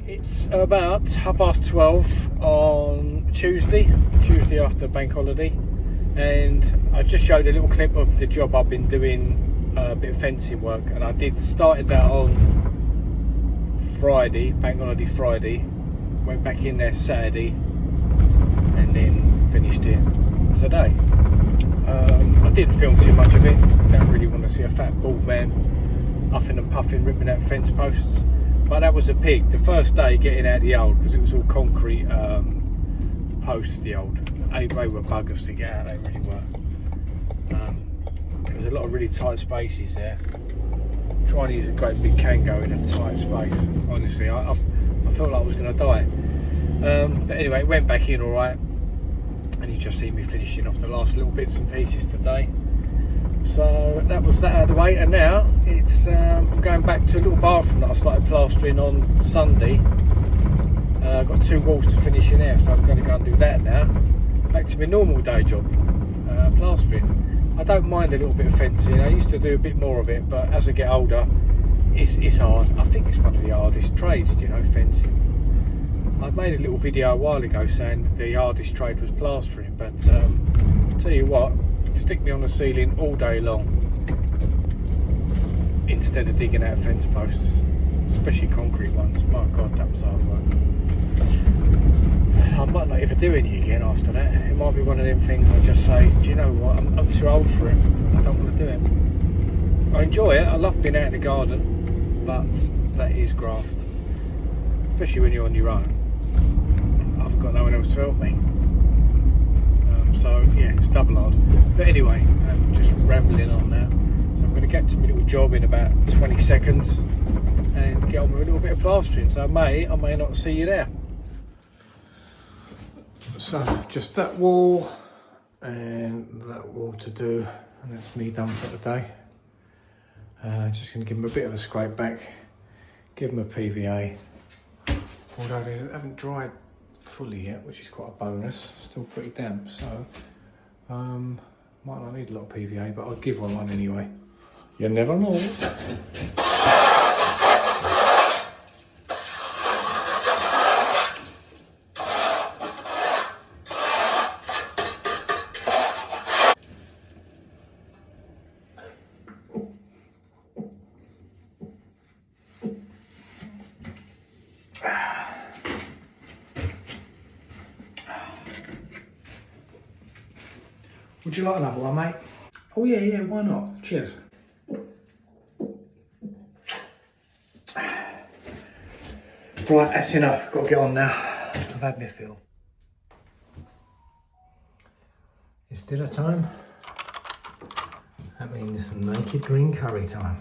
It's about 12:30 on Tuesday after bank holiday, and I just showed a little clip of the job I've been doing, a bit of fencing work, and I started that on Friday, bank holiday Friday, went back in there Saturday, and then finished it today. I didn't film too much of it. I don't really want to see a fat bald man huffing and puffing, ripping out fence posts. But that was a pig. The first day getting out the old, because it was all concrete posts, the old. They were buggers to get out, they really were. There was a lot of really tight spaces there. Trying to use a great big Kango in a tight space. Honestly, I felt like I was going to die. But anyway, it went back in all right. And you just see me finishing off the last little bits and pieces today. So that was that out of the way, and now it's I'm going back to a little bathroom that I started plastering on Sunday. I've got 2 walls to finish in there, so I'm going to go and do that now. Back to my normal day job, plastering. I don't mind a little bit of fencing. I used to do a bit more of it, but as I get older, it's hard. I think it's one of the hardest trades, you know, fencing. I made a little video a while ago saying the hardest trade was plastering, but tell you what, stick me on the ceiling all day long instead of digging out fence posts, especially concrete ones. My God, that was hard work. I might not ever do any again after that. It might be one of them things I just say, do you know what, I'm too old for it, I don't want to do it. I enjoy it, I love being out in the garden, but that is graft, especially when you're on your own. I've got no one else to help me. So yeah, it's double hard. But anyway, I'm just rambling on now. So I'm going to get to my little job in about 20 seconds and get on with a little bit of plastering. So I may not see you there. So just that wall and that wall to do, and that's me done for the day. Just going to give them a bit of a scrape back, give them a PVA. Although they haven't dried fully yet, which is quite a bonus. Still pretty damp, so might not need a lot of PVA, but I'll give one anyway. You never know. Would you like another one, mate? Oh yeah, why not? Cheers. Right, that's enough. Got to get on now. I've had my fill. It's dinner time. That means naked green curry time.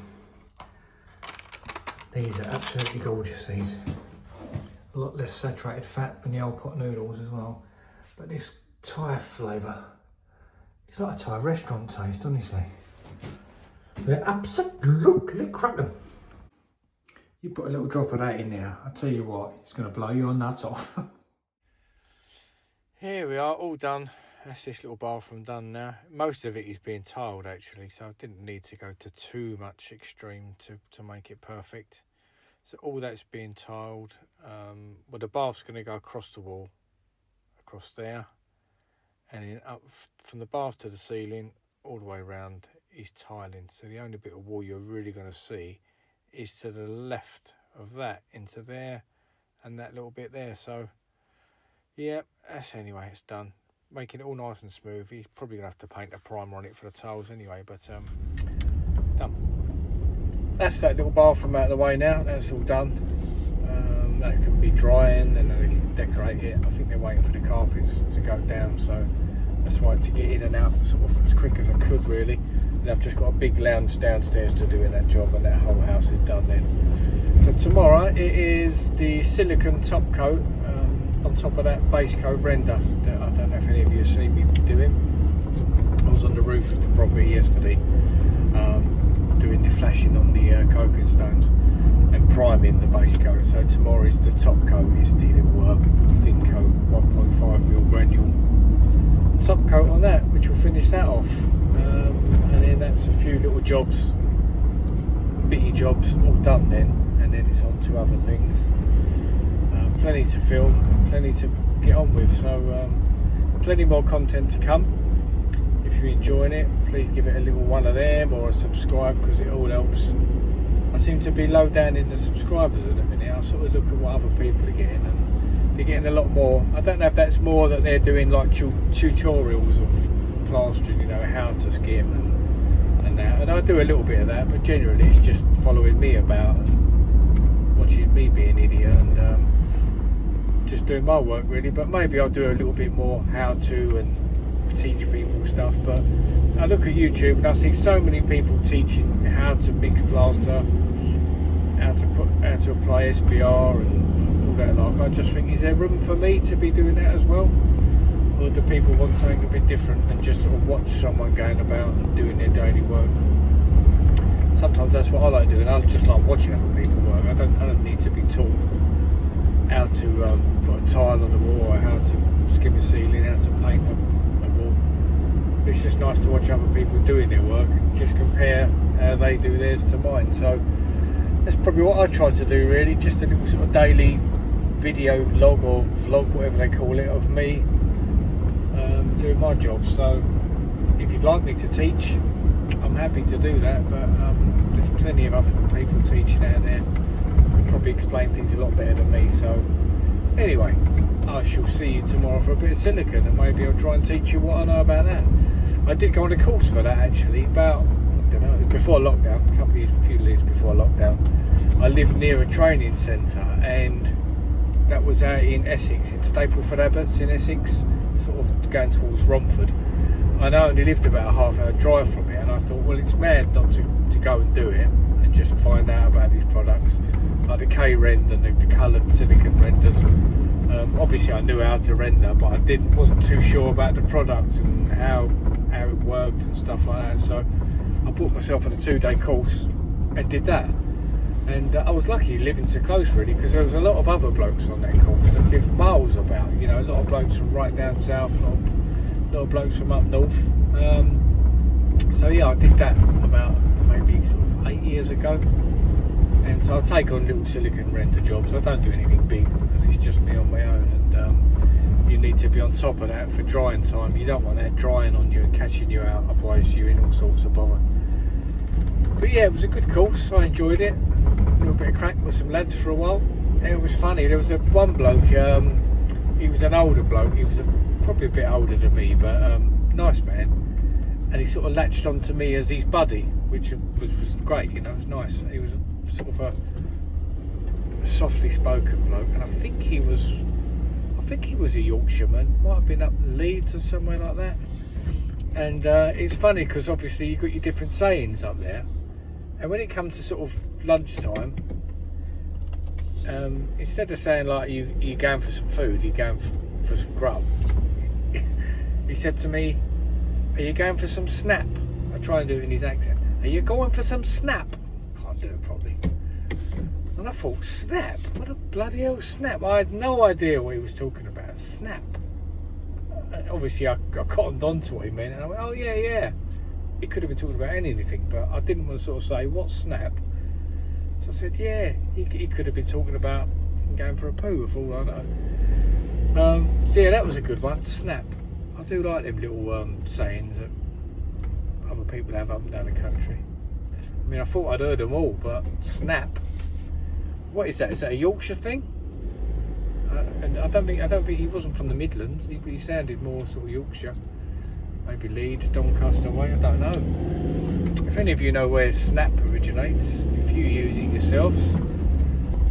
These are absolutely gorgeous, these. A lot less saturated fat than the old pot noodles as well. But this Thai flavour, it's like a Thai restaurant taste, honestly. They're absolutely cracking. You put a little drop of that in there, I'll tell you what, it's going to blow your nuts off. Here we are, all done. That's this little bathroom done now. Most of it is being tiled actually, so I didn't need to go to too much extreme to make it perfect. So all that's being tiled. Well, the bath's going to go across the wall, across there, and then up from the bath to the ceiling, all the way around is tiling. So the only bit of wall you're really going to see is to the left of that, into there, and that little bit there. So yeah, that's anyway, it's done. Making it all nice and smooth. He's probably gonna have to paint a primer on it for the tiles anyway, but done. That's that little bathroom out of the way now. That's all done. That can be drying, and then they can decorate it. I think they're waiting for the carpets to go down, so that's why, to get in and out sort of as quick as I could really. And I've just got a big lounge downstairs to do in that job, and that whole house is done then. So tomorrow it is the silicone top coat on top of that base coat render that I don't know if any of you have seen me doing. I was on the roof of the property yesterday doing the flashing on the coping stones and priming the base coat. So tomorrow is the top coat, is the little thin coat 1.5mm granule top coat on that, which will finish that off, and then that's a few little jobs, bitty jobs, all done then, and then it's on to other things. Plenty to film, plenty to get on with, so plenty more content to come. If you're enjoying it, please give it a little one of them or a subscribe, because it all helps. I seem to be low down in the subscribers at the minute. I sort of look at what other people are getting, and they're getting a lot more. I don't know if that's more that they're doing like tutorials of plastering, you know, how to skim and that, and I do a little bit of that, but generally it's just following me about and watching me be an idiot and just doing my work really. But maybe I'll do a little bit more how to and teach people stuff. But I look at YouTube and I see so many people teaching how to mix plaster, how to apply SBR and all that like. I just think, is there room for me to be doing that as well, or do people want something a bit different and just sort of watch someone going about and doing their daily work? Sometimes that's what I like doing. I just like watching other people work. I don't need to be taught how to put a tile on the wall, or how to skim a ceiling, how to paint a wall. It's just nice to watch other people doing their work and just compare how they do theirs to mine. So that's probably what I try to do really, just a little sort of daily video log or vlog, whatever they call it, of me doing my job. So if you'd like me to teach, I'm happy to do that, but there's plenty of other people teaching out there who probably explain things a lot better than me. So anyway, I shall see you tomorrow for a bit of silicone, and maybe I'll try and teach you what I know about that. I did go on a course for that actually, about, I don't know, it was before lockdown, a few years before lockdown. I lived near a training centre, and that was out in Essex, in Stapleford Abbots in Essex, sort of going towards Romford. And I only lived about a half-hour drive from it, and I thought, well, it's mad not to go and do it and just find out about these products, like the K-Rend and the coloured silicone renders. Obviously I knew how to render, but I wasn't too sure about the product and how it worked and stuff like that. So I bought myself on a 2-day course and did that. And I was lucky living so close really, because there was a lot of other blokes on that course that lived miles about, you know, a lot of blokes from right down south, a lot of blokes from up north. So yeah, I did that about maybe sort of 8 years ago. And so I take on little silicone render jobs. I don't do anything big because it's just me on my own, and you need to be on top of that for drying time. You don't want that drying on you and catching you out, otherwise you're in all sorts of bother. But yeah, it was a good course. I enjoyed it. A little bit of crack with some lads for a while. And it was funny. There was one bloke. He was an older bloke. He was probably a bit older than me, but nice man. And he sort of latched onto me as his buddy, which was great. You know, it was nice. He was sort of a softly spoken bloke, and I think he was a Yorkshireman. Might have been up Leeds or somewhere like that. And it's funny because obviously you've got your different sayings up there, and when it comes to sort of lunchtime, instead of saying like you're going for some food, you're going for some grub, he said to me, are you going for some snap? I try and do it in his accent. Are you going for some snap? Can't do it properly. And I thought, snap? What a bloody hell snap? I had no idea what he was talking about. Snap. Obviously I cottoned on to what he meant, and I went, oh yeah. He could have been talking about anything, but I didn't want to sort of say, what snap? So I said, yeah, he could have been talking about going for a poo, for all I know. So yeah, that was a good one. Snap. I do like them little sayings that other people have up and down the country. I mean, I thought I'd heard them all, but snap. What is that? Is that a Yorkshire thing? And I don't think he wasn't from the Midlands. He sounded more sort of Yorkshire. Maybe Leeds, Doncaster way. I don't know. If any of you know where snap originates, if you use it yourselves,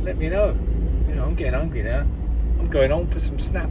let me know. You know, I'm getting hungry now. I'm going on for some snap.